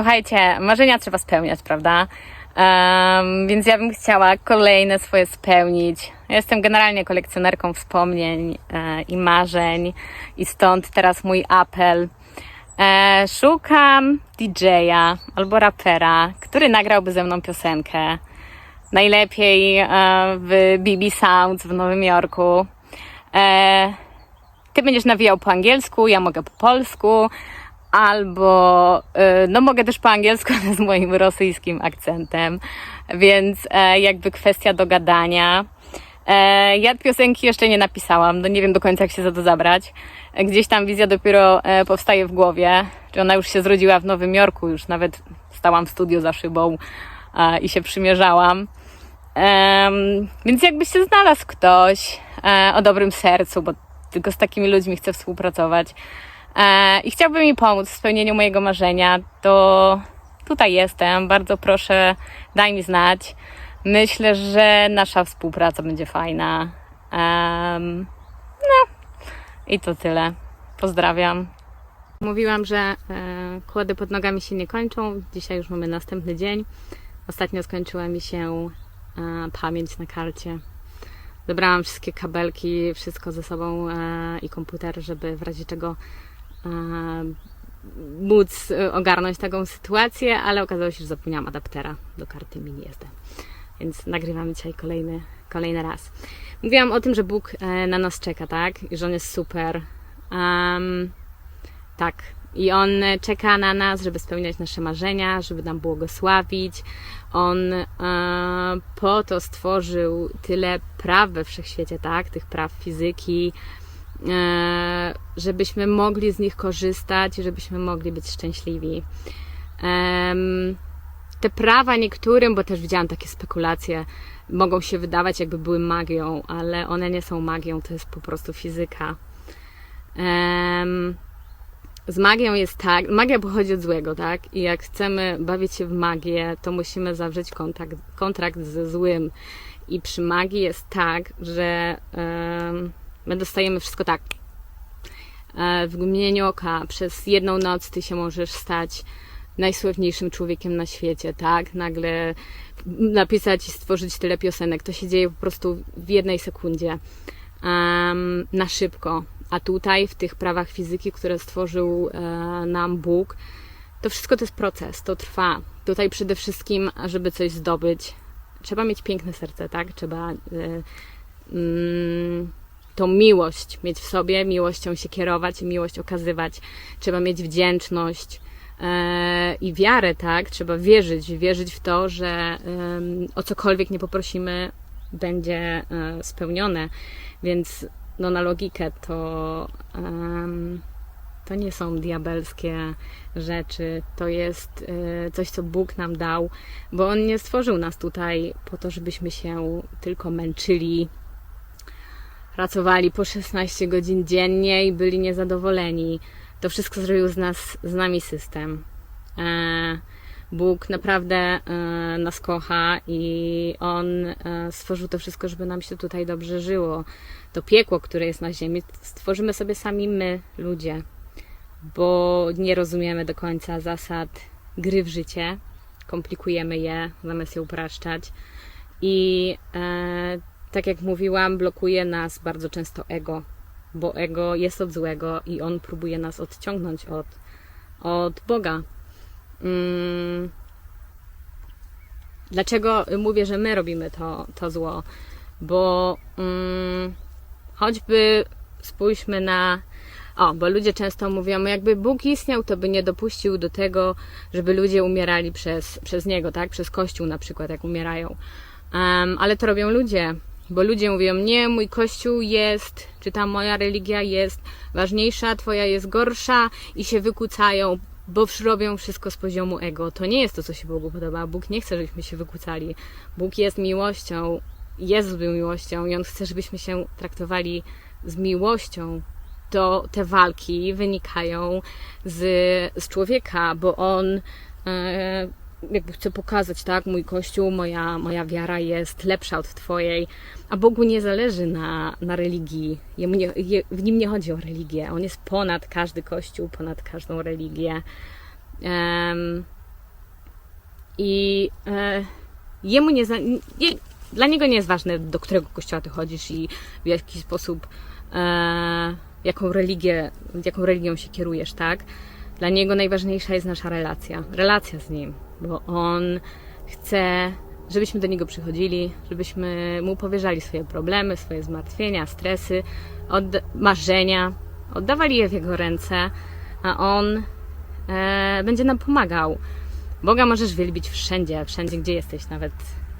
Słuchajcie, marzenia trzeba spełniać, prawda? Więc ja bym chciała kolejne swoje spełnić. Ja jestem generalnie kolekcjonerką wspomnień i marzeń i stąd teraz mój apel. Szukam DJ-a albo rapera, który nagrałby ze mną piosenkę. Najlepiej w BB Sounds w Nowym Jorku. Ty będziesz nawijał po angielsku, ja mogę po polsku, albo no mogę też po angielsku, ale z moim rosyjskim akcentem, więc jakby kwestia dogadania. Ja piosenki jeszcze nie napisałam, no nie wiem do końca jak się za to zabrać. Gdzieś tam wizja dopiero powstaje w głowie, czy ona już się zrodziła w Nowym Jorku, już nawet stałam w studiu za szybą i się przymierzałam. Więc jakby się znalazł ktoś o dobrym sercu, bo tylko z takimi ludźmi chcę współpracować i chciałby mi pomóc w spełnieniu mojego marzenia, to tutaj jestem. Bardzo proszę, daj mi znać. Myślę, że nasza współpraca będzie fajna. No i to tyle. Pozdrawiam. Mówiłam, że kłody pod nogami się nie kończą. Dzisiaj już mamy następny dzień. Ostatnio skończyła mi się pamięć na karcie. Zebrałam wszystkie kabelki, wszystko ze sobą i komputer, żeby w razie czego móc ogarnąć taką sytuację, ale okazało się, że zapomniałam adaptera do karty mini SD. Więc nagrywamy dzisiaj kolejny raz. Mówiłam o tym, że Bóg na nas czeka, tak? I że On jest super. Tak. I On czeka na nas, żeby spełniać nasze marzenia, żeby nam błogosławić. On po to stworzył tyle praw we wszechświecie, tak? Tych praw fizyki, żebyśmy mogli z nich korzystać, żebyśmy mogli być szczęśliwi. Te prawa niektórym, bo też widziałam takie spekulacje, mogą się wydawać jakby były magią, ale one nie są magią, to jest po prostu fizyka. Z magią jest tak, magia pochodzi od złego, tak? I jak chcemy bawić się w magię, to musimy zawrzeć kontrakt ze złym. I przy magii jest tak, że my dostajemy wszystko tak. W mgnieniu oka, przez jedną noc ty się możesz stać najsławniejszym człowiekiem na świecie, tak? Nagle napisać i stworzyć tyle piosenek. To się dzieje po prostu w jednej sekundzie. Na szybko. A tutaj, w tych prawach fizyki, które stworzył nam Bóg, to wszystko to jest proces, to trwa. Tutaj przede wszystkim, żeby coś zdobyć, trzeba mieć piękne serce, tak? Trzeba tą miłość mieć w sobie, miłością się kierować, miłość okazywać. Trzeba mieć wdzięczność i wiarę, tak? Trzeba wierzyć w to, że o cokolwiek nie poprosimy, będzie spełnione. Więc no na logikę to nie są diabelskie rzeczy, to jest coś, co Bóg nam dał, bo On nie stworzył nas tutaj po to, żebyśmy się tylko męczyli, pracowali po 16 godzin dziennie i byli niezadowoleni. To wszystko zrobił z nami system. Bóg naprawdę nas kocha i On stworzył to wszystko, żeby nam się tutaj dobrze żyło. To piekło, które jest na ziemi, stworzymy sobie sami my, ludzie, bo nie rozumiemy do końca zasad gry w życie, komplikujemy je, zamiast je upraszczać i tak jak mówiłam, blokuje nas bardzo często ego, bo ego jest od złego i on próbuje nas odciągnąć od Boga. Dlaczego mówię, że my robimy to zło? Bo choćby spójrzmy bo ludzie często mówią, jakby Bóg istniał, to by nie dopuścił do tego, żeby ludzie umierali przez Niego, tak? Przez Kościół na przykład, jak umierają. Ale to robią ludzie, bo ludzie mówią, nie, mój Kościół jest, czy ta moja religia jest ważniejsza, twoja jest gorsza i się wykłócają, bo robią wszystko z poziomu ego. To nie jest to, co się Bogu podoba. Bóg nie chce, żebyśmy się wykłócali. Bóg jest miłością, Jezus był miłością i On chce, żebyśmy się traktowali z miłością. To te walki wynikają z człowieka, bo on jakby chce pokazać, tak, mój Kościół, moja wiara jest lepsza od twojej, a Bogu nie zależy na religii. W nim nie chodzi o religię. On jest ponad każdy Kościół, ponad każdą religię. I jemu dla niego nie jest ważne, do którego kościoła ty chodzisz i w jaki sposób, jaką religią się kierujesz, tak? Dla niego najważniejsza jest nasza relacja z nim, bo on chce, żebyśmy do niego przychodzili, żebyśmy mu powierzali swoje problemy, swoje zmartwienia, stresy, marzenia, oddawali je w jego ręce, a on będzie nam pomagał. Boga możesz wielbić wszędzie, gdzie jesteś, nawet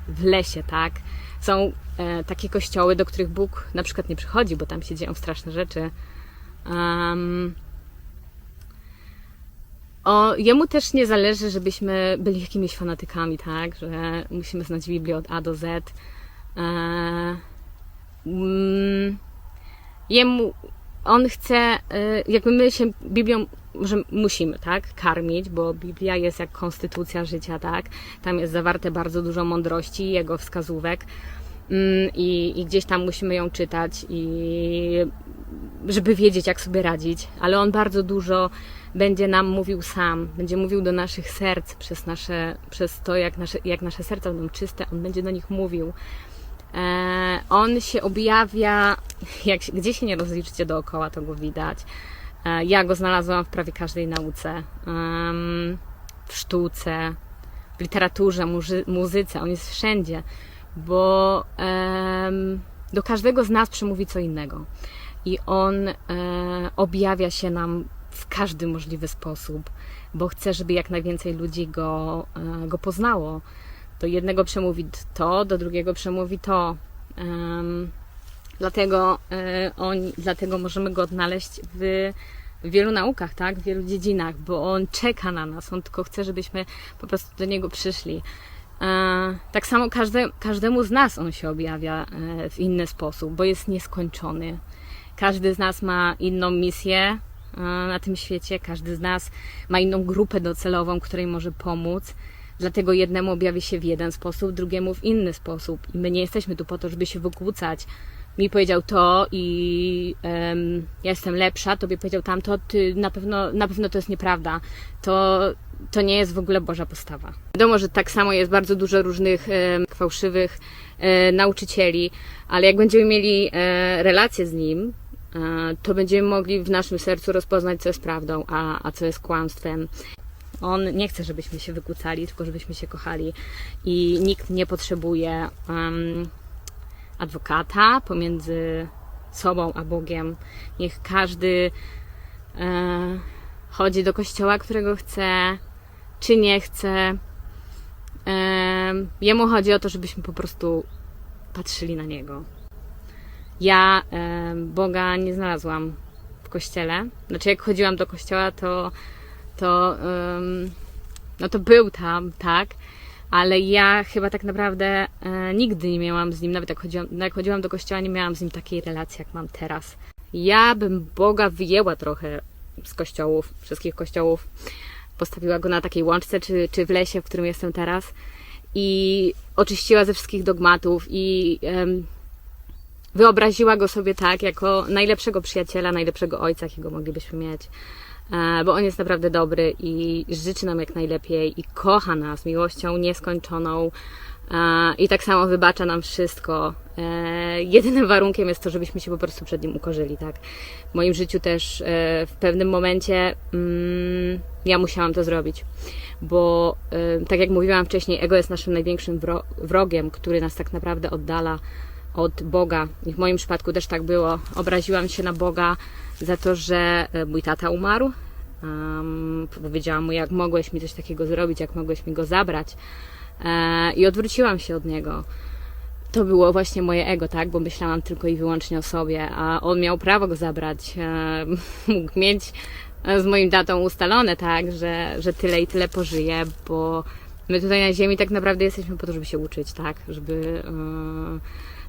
w lesie, tak? Są takie kościoły, do których Bóg na przykład nie przychodzi, bo tam się dzieją straszne rzeczy. Jemu też nie zależy, żebyśmy byli jakimiś fanatykami, tak? Że musimy znać Biblię od A do Z. On chce, jakby my się Biblią że musimy, tak, karmić, bo Biblia jest jak konstytucja życia, tak, tam jest zawarte bardzo dużo mądrości, jego wskazówek i gdzieś tam musimy ją czytać i żeby wiedzieć, jak sobie radzić, ale on bardzo dużo będzie nam mówił sam, będzie mówił do naszych serc przez to, jak nasze serca będą czyste, on będzie do nich mówił. On się objawia, gdzie się nie rozliczycie dookoła, to go widać. Ja go znalazłam w prawie każdej nauce, w sztuce, w literaturze, muzyce, on jest wszędzie, bo do każdego z nas przemówi co innego i on objawia się nam w każdy możliwy sposób, bo chce, żeby jak najwięcej ludzi go poznało. Do jednego przemówi to, do drugiego przemówi to. Dlatego możemy go odnaleźć w wielu naukach, tak? W wielu dziedzinach, bo on czeka na nas, on tylko chce, żebyśmy po prostu do niego przyszli. Tak samo każdemu z nas on się objawia w inny sposób, bo jest nieskończony. Każdy z nas ma inną misję na tym świecie, każdy z nas ma inną grupę docelową, której może pomóc. Dlatego jednemu objawi się w jeden sposób, drugiemu w inny sposób. I my nie jesteśmy tu po to, żeby się wykłócać. Mi powiedział to i ja jestem lepsza, tobie powiedział tamto, ty na pewno to jest nieprawda. To nie jest w ogóle Boża postawa. Wiadomo, że tak samo jest bardzo dużo różnych fałszywych nauczycieli, ale jak będziemy mieli relację z nim, to będziemy mogli w naszym sercu rozpoznać, co jest prawdą, a co jest kłamstwem. On nie chce, żebyśmy się wykłócali, tylko żebyśmy się kochali i nikt nie potrzebuje adwokata pomiędzy sobą a Bogiem. Niech każdy chodzi do kościoła, którego chce, czy nie chce. Jemu chodzi o to, żebyśmy po prostu patrzyli na Niego. Ja Boga nie znalazłam w kościele. Znaczy, jak chodziłam do kościoła, to był tam, tak, ale ja chyba tak naprawdę nigdy nie miałam z nim, nawet jak chodziłam do kościoła, nie miałam z nim takiej relacji, jak mam teraz. Ja bym Boga wyjęła trochę z kościołów, wszystkich kościołów, postawiła go na takiej łączce, czy w lesie, w którym jestem teraz i oczyściła ze wszystkich dogmatów i wyobraziła go sobie tak, jako najlepszego przyjaciela, najlepszego ojca, jakiego moglibyśmy mieć. Bo on jest naprawdę dobry i życzy nam jak najlepiej i kocha nas miłością nieskończoną i tak samo wybacza nam wszystko. Jedynym warunkiem jest to, żebyśmy się po prostu przed nim ukorzyli, tak? W moim życiu też w pewnym momencie ja musiałam to zrobić, bo tak jak mówiłam wcześniej, ego jest naszym największym wrogiem, który nas tak naprawdę oddala od Boga. I w moim przypadku też tak było. Obraziłam się na Boga za to, że mój tata umarł. Powiedziałam mu, jak mogłeś mi coś takiego zrobić, jak mogłeś mi go zabrać. I odwróciłam się od niego. To było właśnie moje ego, tak? Bo myślałam tylko i wyłącznie o sobie, a on miał prawo go zabrać. Mógł mieć z moim tatą ustalone, tak? Że tyle i tyle pożyje, bo my tutaj na ziemi tak naprawdę jesteśmy po to, żeby się uczyć, tak?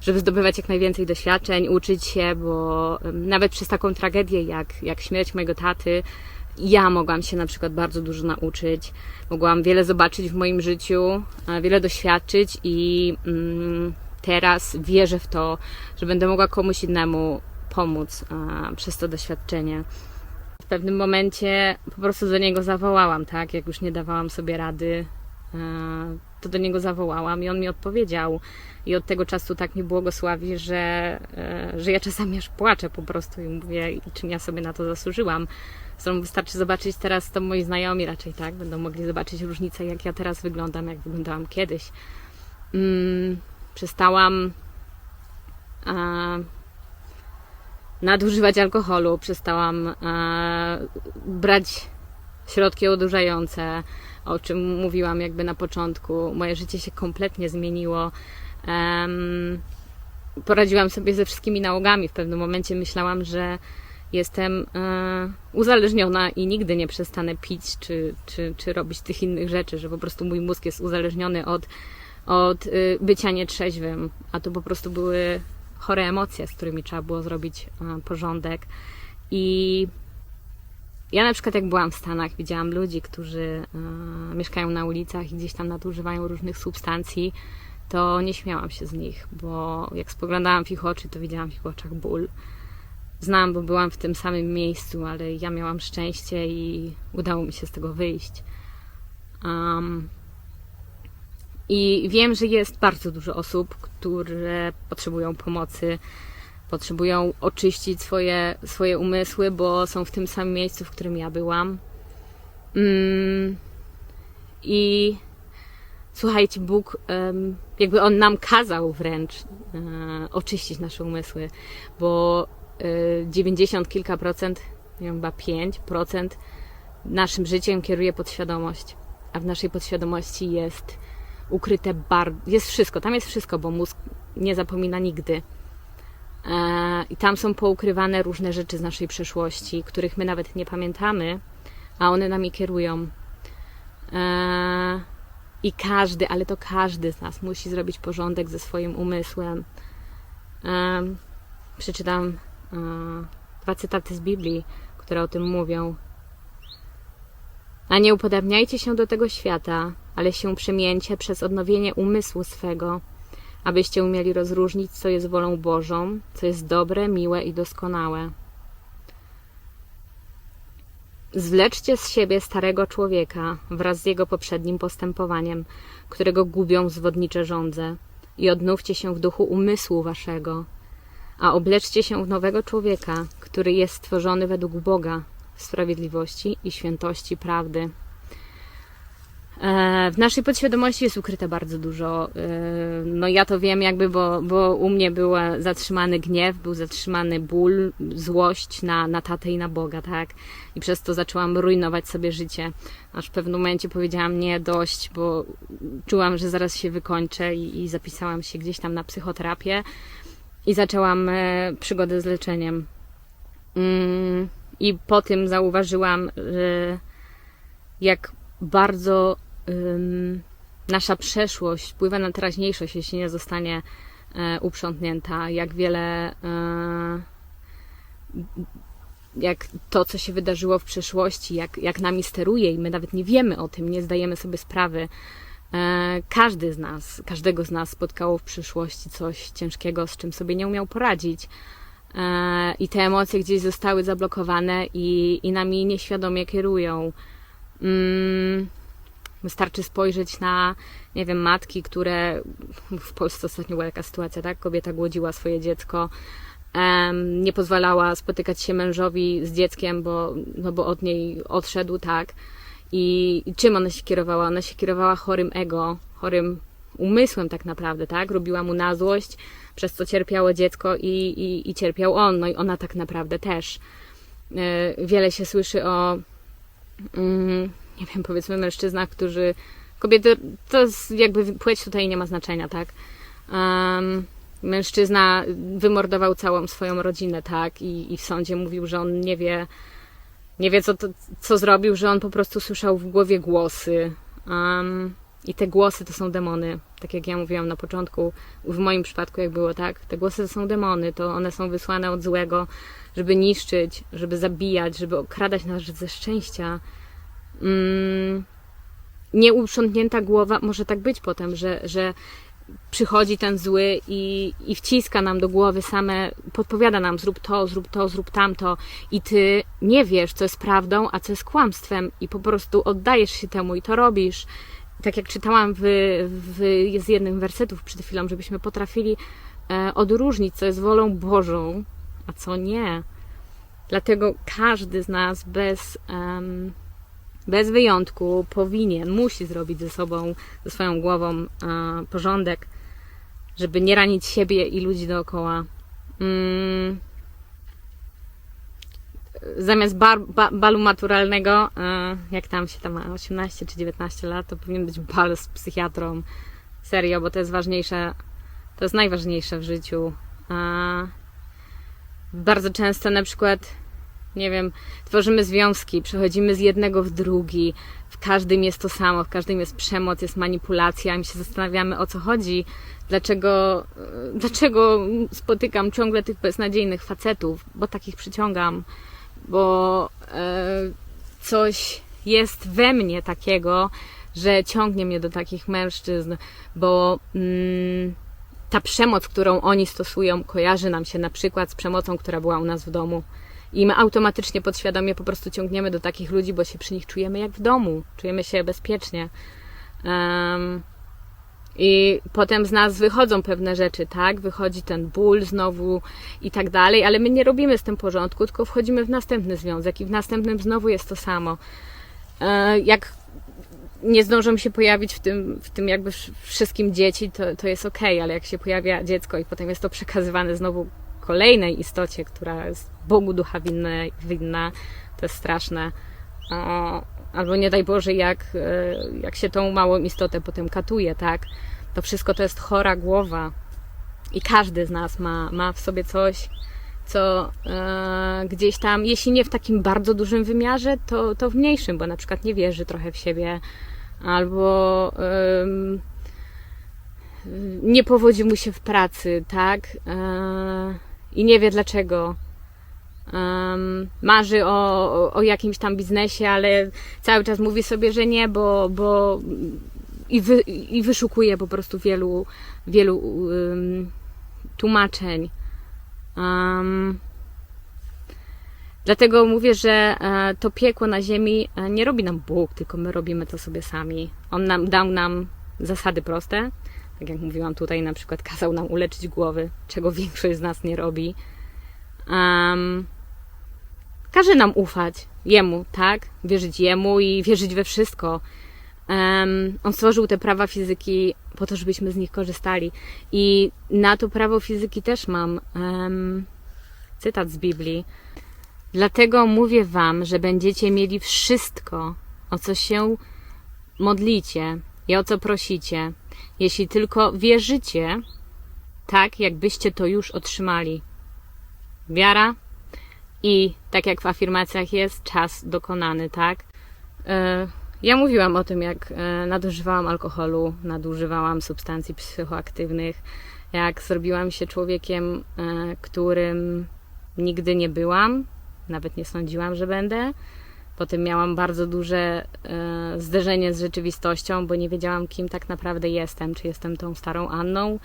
Żeby zdobywać jak najwięcej doświadczeń, uczyć się, bo nawet przez taką tragedię jak śmierć mojego taty, ja mogłam się na przykład bardzo dużo nauczyć. Mogłam wiele zobaczyć w moim życiu, wiele doświadczyć i teraz wierzę w to, że będę mogła komuś innemu pomóc przez to doświadczenie. W pewnym momencie po prostu do niego zawołałam, tak? Jak już nie dawałam sobie rady to do niego zawołałam i on mi odpowiedział. I od tego czasu tak mi błogosławi, że ja czasami aż płaczę po prostu i mówię, czym ja sobie na to zasłużyłam. Zresztą wystarczy zobaczyć teraz, to moi znajomi raczej tak będą mogli zobaczyć różnicę, jak ja teraz wyglądam, jak wyglądałam kiedyś. Przestałam nadużywać alkoholu, przestałam brać środki odurzające, o czym mówiłam jakby na początku. Moje życie się kompletnie zmieniło. Poradziłam sobie ze wszystkimi nałogami. W pewnym momencie myślałam, że jestem uzależniona i nigdy nie przestanę pić czy robić tych innych rzeczy, że po prostu mój mózg jest uzależniony od bycia nietrzeźwym, a to po prostu były chore emocje, z którymi trzeba było zrobić porządek. I ja na przykład jak byłam w Stanach, widziałam ludzi, którzy mieszkają na ulicach i gdzieś tam nadużywają różnych substancji, to nie śmiałam się z nich, bo jak spoglądałam w ich oczy, to widziałam w ich oczach ból. Znam, bo byłam w tym samym miejscu, ale ja miałam szczęście i udało mi się z tego wyjść. I wiem, że jest bardzo dużo osób, które potrzebują pomocy, potrzebują oczyścić swoje umysły, bo są w tym samym miejscu, w którym ja byłam. I słuchajcie, Bóg, jakby On nam kazał wręcz oczyścić nasze umysły, bo 90 kilka procent, nie wiem, chyba 5% naszym życiem kieruje podświadomość, a w naszej podświadomości jest ukryte jest wszystko, tam jest wszystko, bo mózg nie zapomina nigdy. I tam są poukrywane różne rzeczy z naszej przeszłości, których my nawet nie pamiętamy, a one nami kierują. I ale to każdy z nas musi zrobić porządek ze swoim umysłem. Przeczytam 2 cytaty z Biblii, które o tym mówią. A nie upodabniajcie się do tego świata, ale się przemieńcie przez odnowienie umysłu swego, abyście umieli rozróżnić, co jest wolą Bożą, co jest dobre, miłe i doskonałe. Zwleczcie z siebie starego człowieka wraz z jego poprzednim postępowaniem, którego gubią zwodnicze żądze, i odnówcie się w duchu umysłu waszego, a obleczcie się w nowego człowieka, który jest stworzony według Boga w sprawiedliwości i świętości prawdy. W naszej podświadomości jest ukryte bardzo dużo. No ja to wiem jakby, bo u mnie był zatrzymany gniew, był zatrzymany ból, złość na tatę i na Boga, tak? I przez to zaczęłam rujnować sobie życie. Aż w pewnym momencie powiedziałam nie, dość, bo czułam, że zaraz się wykończę i zapisałam się gdzieś tam na psychoterapię i zaczęłam przygodę z leczeniem. I po tym zauważyłam, jak bardzo nasza przeszłość wpływa na teraźniejszość, jeśli nie zostanie uprzątnięta, jak wiele jak to, co się wydarzyło w przeszłości, jak nami steruje i my nawet nie wiemy o tym, nie zdajemy sobie sprawy. Każdego z nas spotkało w przyszłości coś ciężkiego, z czym sobie nie umiał poradzić. I te emocje gdzieś zostały zablokowane i nami nieświadomie kierują. Wystarczy spojrzeć na, nie wiem, matki, które w Polsce ostatnio była taka sytuacja, tak? Kobieta głodziła swoje dziecko, nie pozwalała spotykać się mężowi z dzieckiem, bo od niej odszedł, tak? I czym ona się kierowała? Ona się kierowała chorym ego, chorym umysłem tak naprawdę, tak? Robiła mu na złość, przez co cierpiało dziecko i cierpiał on, no i ona tak naprawdę też. Wiele się słyszy o nie wiem, powiedzmy mężczyznach, kobiety, to jest jakby płeć tutaj nie ma znaczenia, tak? Mężczyzna wymordował całą swoją rodzinę, tak? I w sądzie mówił, że on nie wie co zrobił, że on po prostu słyszał w głowie głosy. I te głosy to są demony. Tak jak ja mówiłam na początku, w moim przypadku jak było, tak? Te głosy to są demony, to one są wysłane od złego, żeby niszczyć, żeby zabijać, żeby okradać nas ze szczęścia. Nieuprzątnięta głowa może tak być potem, że przychodzi ten zły i wciska nam do głowy podpowiada nam zrób to, zrób tamto i ty nie wiesz, co jest prawdą, a co jest kłamstwem i po prostu oddajesz się temu i to robisz tak jak czytałam z jednym wersetów przed chwilą, żebyśmy potrafili odróżnić, co jest wolą Bożą, a co nie. Dlatego każdy z nas bez wyjątku musi zrobić ze sobą, ze swoją głową porządek, żeby nie ranić siebie i ludzi dookoła. Zamiast balu maturalnego, jak tam się tam ma 18 czy 19 lat, to powinien być bal z psychiatrą. Serio, bo to jest ważniejsze, to jest najważniejsze w życiu. Bardzo często na przykład, nie wiem, tworzymy związki, przechodzimy z jednego w drugi, w każdym jest to samo, w każdym jest przemoc, jest manipulacja, i my się zastanawiamy, o co chodzi, dlaczego spotykam ciągle tych beznadziejnych facetów, bo takich przyciągam, bo coś jest we mnie takiego, że ciągnie mnie do takich mężczyzn, bo ta przemoc, którą oni stosują, kojarzy nam się na przykład z przemocą, która była u nas w domu. I my automatycznie, podświadomie po prostu ciągniemy do takich ludzi, bo się przy nich czujemy jak w domu. Czujemy się bezpiecznie. I potem z nas wychodzą pewne rzeczy, tak? Wychodzi ten ból znowu i tak dalej, ale my nie robimy z tym porządku, tylko wchodzimy w następny związek i w następnym znowu jest to samo. Jak nie zdążą się pojawić w tym jakby wszystkim dzieci, to jest okej, ale jak się pojawia dziecko i potem jest to przekazywane znowu kolejnej istocie, która jest Bogu ducha winna, to jest straszne. Albo nie daj Boże, jak się tą małą istotę potem katuje, tak? To wszystko to jest chora głowa. I każdy z nas ma w sobie coś, co gdzieś tam, jeśli nie w takim bardzo dużym wymiarze, to w mniejszym, bo na przykład nie wierzy trochę w siebie, albo nie powodzi mu się w pracy, tak? I nie wie dlaczego. Marzy o jakimś tam biznesie, ale cały czas mówi sobie, że nie, bo i wyszukuje po prostu wielu tłumaczeń. Dlatego mówię, że to piekło na ziemi nie robi nam Bóg, tylko my robimy to sobie sami. On dał nam zasady proste, tak jak mówiłam tutaj, na przykład kazał nam uleczyć głowy, czego większość z nas nie robi. Każe nam ufać Jemu, tak? Wierzyć Jemu i wierzyć we wszystko. On stworzył te prawa fizyki po to, żebyśmy z nich korzystali. I na to prawo fizyki też mam cytat z Biblii. Dlatego mówię wam, że będziecie mieli wszystko, o co się modlicie i o co prosicie, jeśli tylko wierzycie, tak jakbyście to już otrzymali. Wiara i tak jak w afirmacjach jest, czas dokonany, tak? Ja mówiłam o tym, jak nadużywałam alkoholu, nadużywałam substancji psychoaktywnych, jak zrobiłam się człowiekiem, którym nigdy nie byłam, nawet nie sądziłam, że będę. Potem miałam bardzo duże zderzenie z rzeczywistością, bo nie wiedziałam, kim tak naprawdę jestem. Czy jestem tą starą Anną,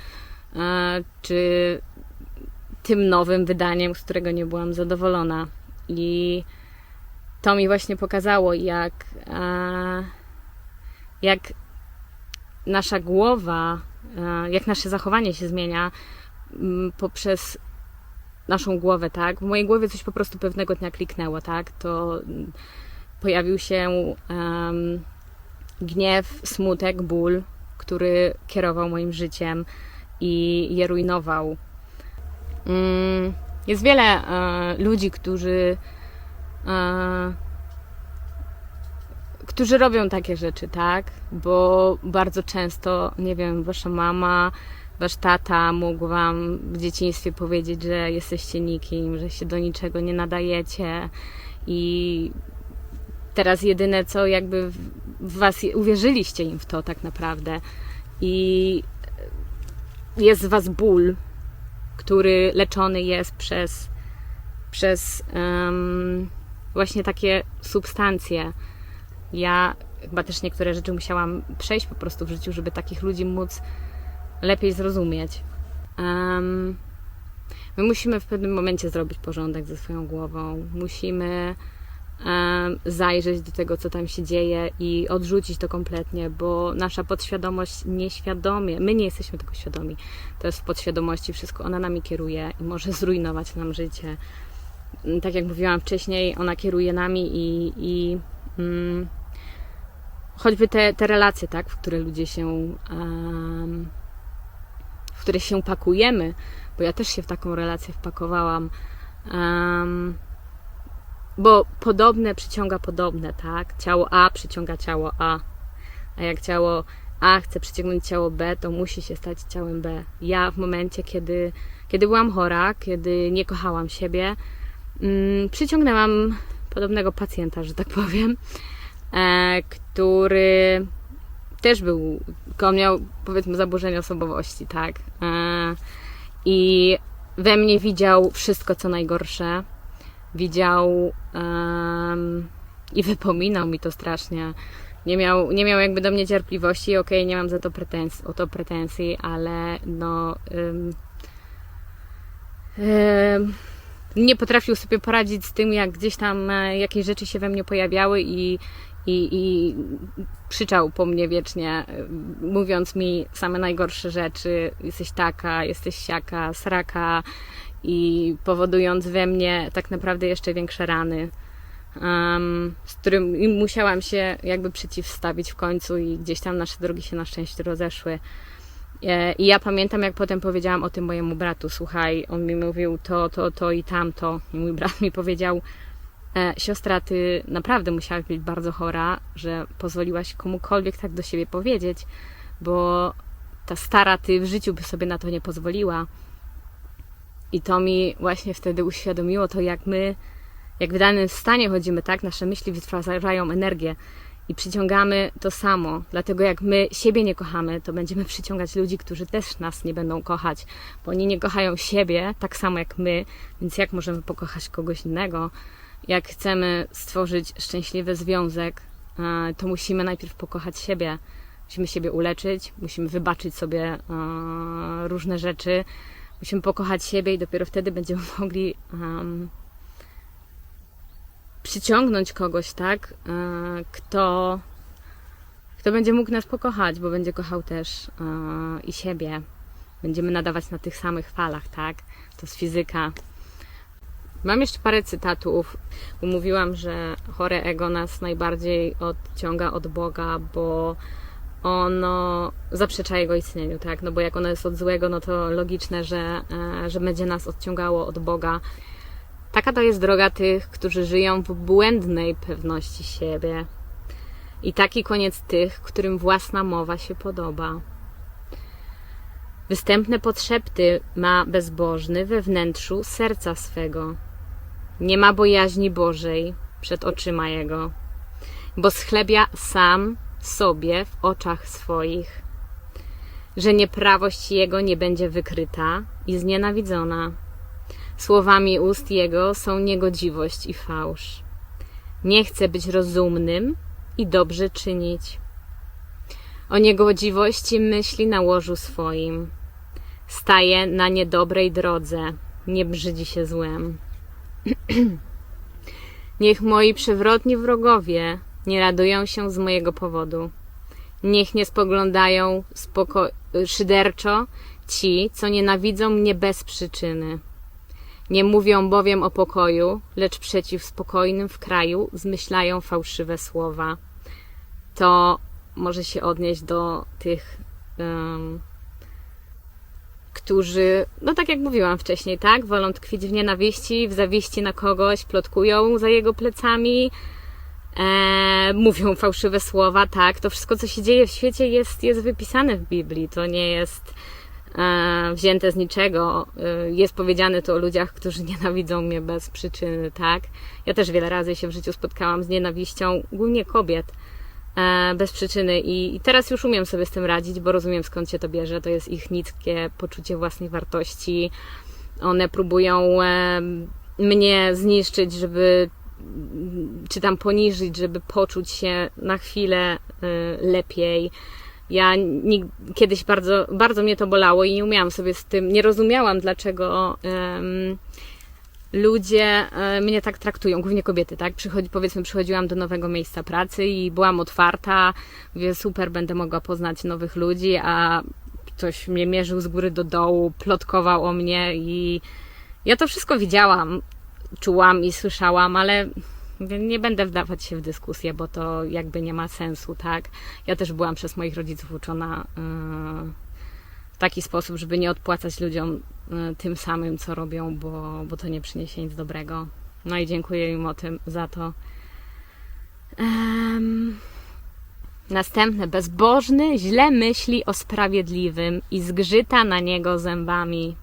czy tym nowym wydaniem, z którego nie byłam zadowolona. I to mi właśnie pokazało, jak nasza głowa, jak nasze zachowanie się zmienia poprzez naszą głowę, tak? W mojej głowie coś po prostu pewnego dnia kliknęło, tak? To pojawił się gniew, smutek, ból, który kierował moim życiem i je rujnował. Jest wiele ludzi, którzy robią takie rzeczy, tak? Bo bardzo często, nie wiem, wasza mama, wasz tata mógł wam w dzieciństwie powiedzieć, że jesteście nikim, że się do niczego nie nadajecie i teraz jedyne co jakby w was, uwierzyliście im w to tak naprawdę i jest w was ból, który leczony jest przez właśnie takie substancje. Ja chyba też niektóre rzeczy musiałam przejść po prostu w życiu, żeby takich ludzi móc lepiej zrozumieć. My musimy w pewnym momencie zrobić porządek ze swoją głową. Musimy zajrzeć do tego, co tam się dzieje i odrzucić to kompletnie, bo nasza podświadomość nieświadomie, my nie jesteśmy tego świadomi, to jest w podświadomości wszystko, ona nami kieruje i może zrujnować nam życie. Tak jak mówiłam wcześniej, ona kieruje nami i choćby te relacje, tak, w które ludzie się w które się pakujemy, bo ja też się w taką relację wpakowałam, bo podobne przyciąga podobne, tak? Ciało A przyciąga ciało A, a jak ciało A chce przyciągnąć ciało B, to musi się stać ciałem B. Ja w momencie, kiedy byłam chora, kiedy nie kochałam siebie, przyciągnęłam podobnego pacjenta, że tak powiem, który też on miał, powiedzmy, zaburzenie osobowości, tak? I we mnie widział wszystko, co najgorsze. Widział i wypominał mi to strasznie. Nie miał jakby do mnie cierpliwości, okej, nie mam za to pretensji, ale no nie potrafił sobie poradzić z tym, jak gdzieś tam jakieś rzeczy się we mnie pojawiały i krzyczał po mnie wiecznie, mówiąc mi same najgorsze rzeczy. Jesteś taka, jesteś siaka, sraka, i powodując we mnie tak naprawdę jeszcze większe rany, z którym musiałam się jakby przeciwstawić w końcu i gdzieś tam nasze drogi się na szczęście rozeszły. I ja pamiętam, jak potem powiedziałam o tym mojemu bratu. Słuchaj, on mi mówił to i tamto. I mój brat mi powiedział: siostra, ty naprawdę musiałaś być bardzo chora, że pozwoliłaś komukolwiek tak do siebie powiedzieć, bo ta stara ty w życiu by sobie na to nie pozwoliła. I to mi właśnie wtedy uświadomiło to, jak w danym stanie chodzimy, tak? Nasze myśli wytwarzają energię i przyciągamy to samo. Dlatego jak my siebie nie kochamy, to będziemy przyciągać ludzi, którzy też nas nie będą kochać, bo oni nie kochają siebie tak samo jak my, więc jak możemy pokochać kogoś innego? Jak chcemy stworzyć szczęśliwy związek, to musimy najpierw pokochać siebie. Musimy siebie uleczyć, musimy wybaczyć sobie różne rzeczy, musimy pokochać siebie i dopiero wtedy będziemy mogli przyciągnąć kogoś, tak? Kto będzie mógł nas pokochać, bo będzie kochał też i siebie. Będziemy nadawać na tych samych falach, tak? To jest fizyka. Mam jeszcze parę cytatów, bo mówiłam, że chore ego nas najbardziej odciąga od Boga, bo ono zaprzecza Jego istnieniu, tak? No bo jak ono jest od złego, no to logiczne, że będzie nas odciągało od Boga. Taka to jest droga tych, którzy żyją w błędnej pewności siebie. I taki koniec tych, którym własna mowa się podoba. Występne podszepty ma bezbożny we wnętrzu serca swego. Nie ma bojaźni Bożej przed oczyma Jego, bo schlebia sam sobie w oczach swoich, że nieprawość Jego nie będzie wykryta i znienawidzona. Słowami ust Jego są niegodziwość i fałsz. Nie chce być rozumnym i dobrze czynić. O niegodziwości myśli na łożu swoim. Staje na niedobrej drodze, nie brzydzi się złem. Niech moi przewrotni wrogowie nie radują się z mojego powodu. Niech nie spoglądają szyderczo ci, co nienawidzą mnie bez przyczyny. Nie mówią bowiem o pokoju, lecz przeciw spokojnym w kraju zmyślają fałszywe słowa. To może się odnieść do tych, którzy, no tak jak mówiłam wcześniej, tak, wolą tkwić w nienawiści, w zawiści na kogoś, plotkują za jego plecami, mówią fałszywe słowa, tak, to wszystko, co się dzieje w świecie jest wypisane w Biblii, to nie jest wzięte z niczego, jest powiedziane to o ludziach, którzy nienawidzą mnie bez przyczyny, tak. Ja też wiele razy się w życiu spotkałam z nienawiścią, głównie kobiet, bez przyczyny i teraz już umiem sobie z tym radzić, bo rozumiem, skąd się to bierze, to jest ich niskie poczucie własnej wartości, one próbują mnie zniszczyć, czy tam poniżyć, żeby poczuć się na chwilę lepiej. Ja kiedyś bardzo mnie to bolało i nie umiałam sobie z tym, nie rozumiałam, dlaczego ludzie mnie tak traktują, głównie kobiety, tak? Powiedzmy, przychodziłam do nowego miejsca pracy i byłam otwarta, mówię, super, będę mogła poznać nowych ludzi, a ktoś mnie mierzył z góry do dołu, plotkował o mnie i ja to wszystko widziałam, czułam i słyszałam, ale nie będę wdawać się w dyskusję, bo to jakby nie ma sensu, tak? Ja też byłam przez moich rodziców uczona w taki sposób, żeby nie odpłacać ludziom tym samym, co robią, bo to nie przyniesie nic dobrego. No i dziękuję im za to. Następne. Bezbożny źle myśli o sprawiedliwym i zgrzyta na niego zębami.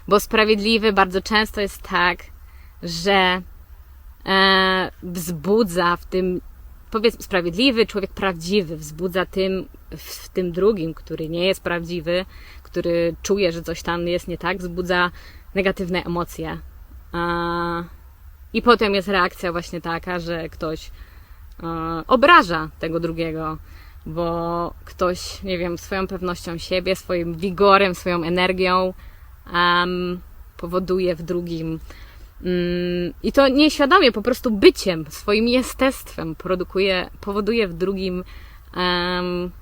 Bo sprawiedliwy bardzo często jest tak, że wzbudza w tym, powiedzmy, sprawiedliwy, człowiek prawdziwy wzbudza w tym drugim, który nie jest prawdziwy, który czuje, że coś tam jest nie tak, wzbudza negatywne emocje. I potem jest reakcja właśnie taka, że ktoś obraża tego drugiego, bo ktoś, nie wiem, swoją pewnością siebie, swoim wigorem, swoją energią powoduje w drugim i to nieświadomie, po prostu byciem, swoim jestestwem powoduje w drugim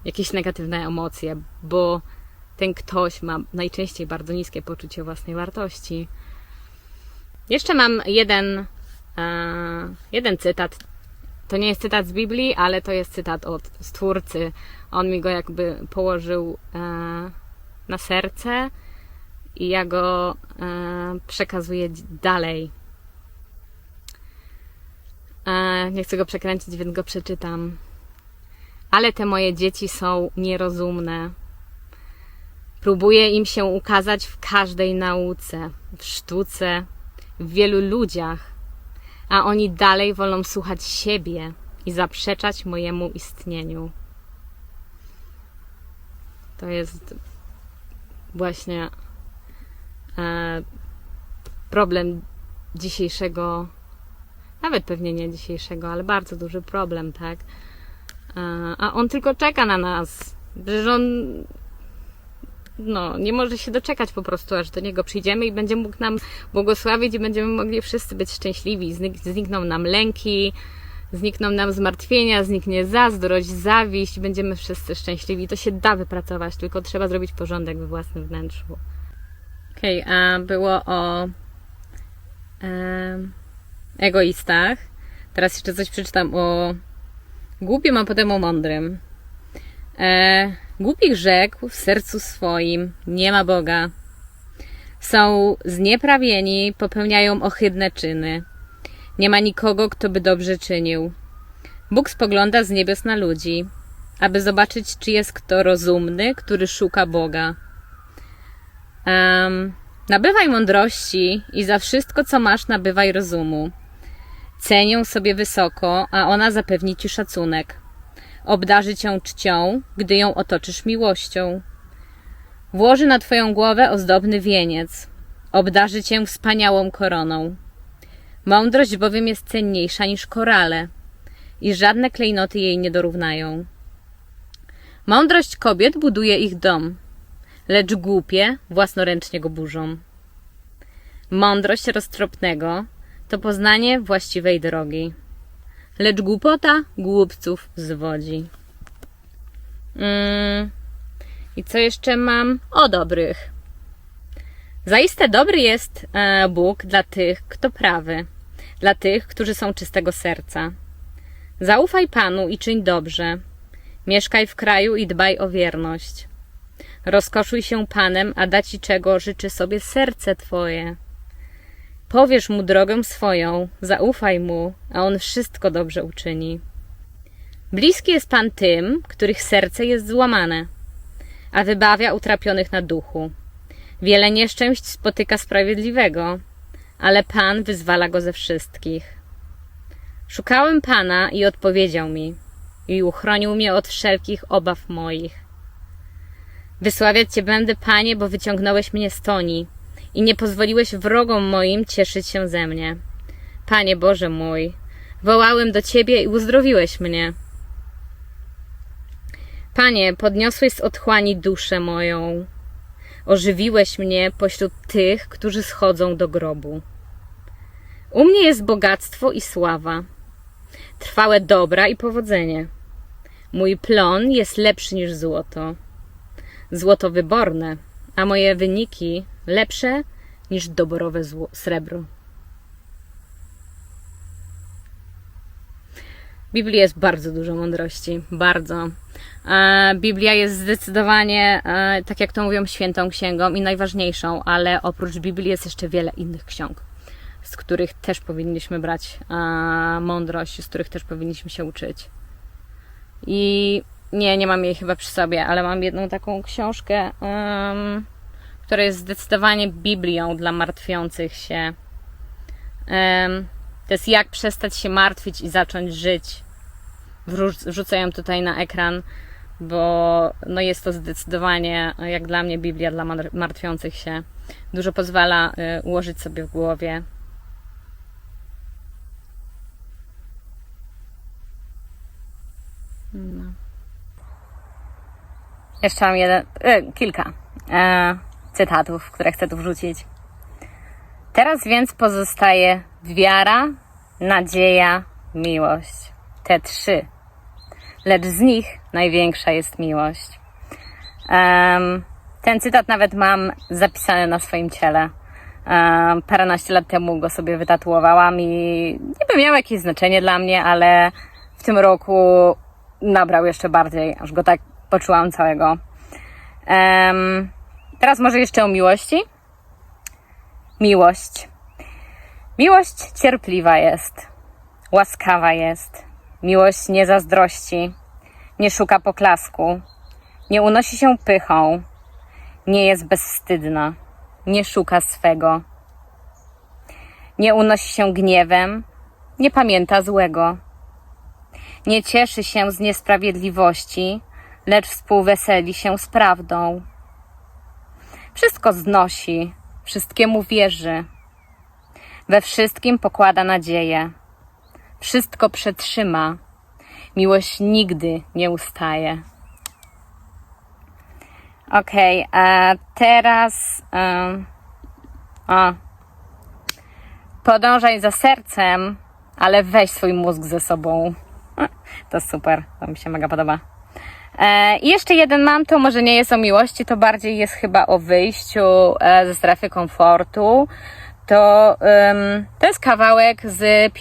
jakieś negatywne emocje, bo ten ktoś ma najczęściej bardzo niskie poczucie własnej wartości. Jeszcze mam jeden cytat. To nie jest cytat z Biblii, ale to jest cytat od Stwórcy. On mi go jakby położył na serce i ja go przekazuję dalej. Nie chcę go przekręcić, więc go przeczytam. Ale te moje dzieci są nierozumne. Próbuję im się ukazać w każdej nauce, w sztuce, w wielu ludziach, a oni dalej wolą słuchać siebie i zaprzeczać mojemu istnieniu. To jest właśnie problem dzisiejszego, nawet pewnie nie dzisiejszego, ale bardzo duży problem, tak? A on tylko czeka na nas. Przecież on nie może się doczekać po prostu, aż do niego przyjdziemy i będzie mógł nam błogosławić i będziemy mogli wszyscy być szczęśliwi. Znikną nam lęki, znikną nam zmartwienia, zniknie zazdrość, zawiść, będziemy wszyscy szczęśliwi. To się da wypracować, tylko trzeba zrobić porządek we własnym wnętrzu. Okej, a było o egoistach. Teraz jeszcze coś przeczytam o głupim, a potem o mądrym. Głupich rzekł w sercu swoim, nie ma Boga. Są znieprawieni, popełniają ohydne czyny. Nie ma nikogo, kto by dobrze czynił. Bóg spogląda z niebios na ludzi, aby zobaczyć, czy jest kto rozumny, który szuka Boga. Nabywaj mądrości i za wszystko, co masz, nabywaj rozumu. Ceń ją sobie wysoko, a ona zapewni ci szacunek. Obdarzy cię czcią, gdy ją otoczysz miłością. Włoży na twoją głowę ozdobny wieniec. Obdarzy cię wspaniałą koroną. Mądrość bowiem jest cenniejsza niż korale i żadne klejnoty jej nie dorównają. Mądrość kobiet buduje ich dom, lecz głupie własnoręcznie go burzą. Mądrość roztropnego to poznanie właściwej drogi, lecz głupota głupców zwodzi. I co jeszcze mam? O dobrych. Zaiste dobry jest Bóg dla tych, kto prawy, dla tych, którzy są czystego serca. Zaufaj Panu i czyń dobrze. Mieszkaj w kraju i dbaj o wierność. Rozkoszuj się Panem, a da ci czego życzy sobie serce twoje. Powierz mu drogę swoją, zaufaj mu, a on wszystko dobrze uczyni. Bliski jest Pan tym, których serce jest złamane, a wybawia utrapionych na duchu. Wiele nieszczęść spotyka sprawiedliwego, ale Pan wyzwala go ze wszystkich. Szukałem Pana i odpowiedział mi i uchronił mnie od wszelkich obaw moich. Wysławiać Cię będę, Panie, bo wyciągnąłeś mnie z toni i nie pozwoliłeś wrogom moim cieszyć się ze mnie. Panie Boże mój, wołałem do Ciebie i uzdrowiłeś mnie. Panie, podniosłeś z otchłani duszę moją. Ożywiłeś mnie pośród tych, którzy schodzą do grobu. U mnie jest bogactwo i sława, trwałe dobra i powodzenie. Mój plon jest lepszy niż złoto. Złoto wyborne, a moje wyniki lepsze niż doborowe srebro. W Biblii jest bardzo dużo mądrości, bardzo. Biblia jest zdecydowanie, tak jak to mówią, świętą księgą i najważniejszą, ale oprócz Biblii jest jeszcze wiele innych ksiąg, z których też powinniśmy brać mądrość, z których też powinniśmy się uczyć. I nie mam jej chyba przy sobie, ale mam jedną taką książkę, która jest zdecydowanie Biblią dla martwiących się. To jest Jak przestać się martwić i zacząć żyć. Wrzucę ją tutaj na ekran, bo no jest to zdecydowanie, jak dla mnie, Biblia dla martwiących się. Dużo pozwala ułożyć sobie w głowie. No. Jeszcze mam kilka cytatów, które chcę tu wrzucić. Teraz więc pozostaje wiara, nadzieja, miłość. Te 3. Lecz z nich największa jest miłość. Ten cytat nawet mam zapisany na swoim ciele. Paręnaście lat temu go sobie wytatuowałam i niby miał jakieś znaczenie dla mnie, ale w tym roku nabrał jeszcze bardziej, aż go tak poczułam całego. Teraz może jeszcze o miłości. Miłość. Miłość cierpliwa jest, łaskawa jest. Miłość nie zazdrości, nie szuka poklasku, nie unosi się pychą, nie jest bezwstydna, nie szuka swego, nie unosi się gniewem, nie pamięta złego, nie cieszy się z niesprawiedliwości, lecz współweseli się z prawdą. Wszystko znosi, wszystkiemu wierzy, we wszystkim pokłada nadzieję, wszystko przetrzyma, miłość nigdy nie ustaje. Okej, a teraz podążaj za sercem, ale weź swój mózg ze sobą. To super, to mi się mega podoba. I jeszcze jeden mam, to może nie jest o miłości, to bardziej jest chyba o wyjściu ze strefy komfortu. To jest kawałek z